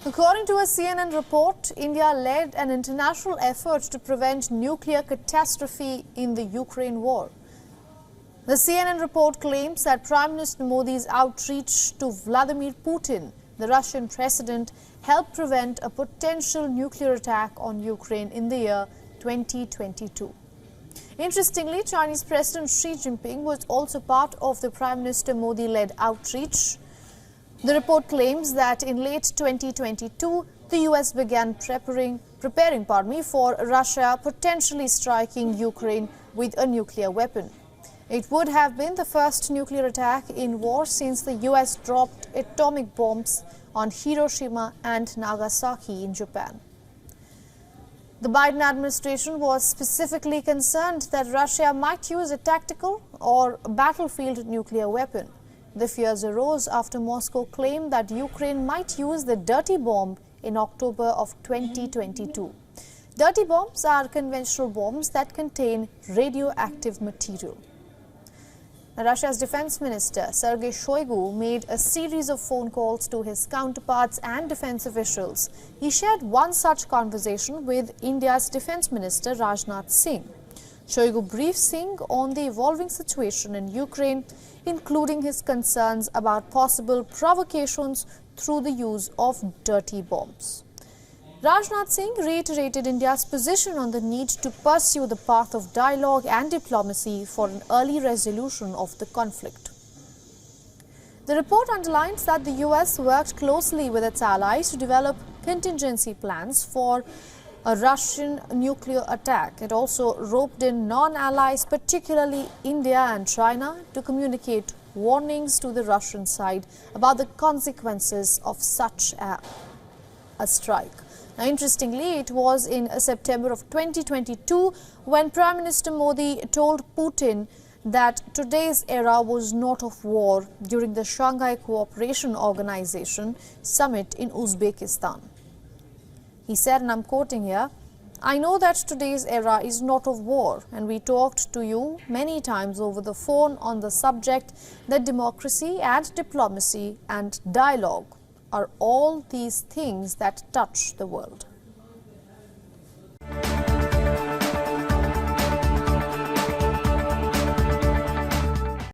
According to a CNN report, India led an international effort to prevent nuclear catastrophe in the Ukraine war. The CNN report claims that Prime Minister Modi's outreach to Vladimir Putin, the Russian president, helped prevent a potential nuclear attack on Ukraine in the year 2022. Interestingly, Chinese President Xi Jinping was also part of the Prime Minister Modi-led outreach. The report claims that in late 2022, the US began preparing for Russia potentially striking Ukraine with a nuclear weapon. It would have been the first nuclear attack in war since the US dropped atomic bombs on Hiroshima and Nagasaki in Japan. The Biden administration was specifically concerned that Russia might use a tactical or battlefield nuclear weapon. The fears arose after Moscow claimed that Ukraine might use the dirty bomb in October of 2022. Dirty bombs are conventional bombs that contain radioactive material. Russia's defense minister Sergei Shoigu made a series of phone calls to his counterparts and defense officials. He shared one such conversation with India's defense minister Rajnath Singh. Shoigu briefed Singh on the evolving situation in Ukraine, including his concerns about possible provocations through the use of dirty bombs. Rajnath Singh reiterated India's position on the need to pursue the path of dialogue and diplomacy for an early resolution of the conflict. The report underlines that the US worked closely with its allies to develop contingency plans for a Russian nuclear attack. It also roped in non-allies, particularly India and China, to communicate warnings to the Russian side about the consequences of such a strike. Now, interestingly, it was in September of 2022 when Prime Minister Modi told Putin that today's era was not of war during the Shanghai Cooperation Organization summit in Uzbekistan. He said, and I'm quoting here, "I know that today's era is not of war, and we talked to you many times over the phone on the subject that democracy and diplomacy and dialogue are all these things that touch the world."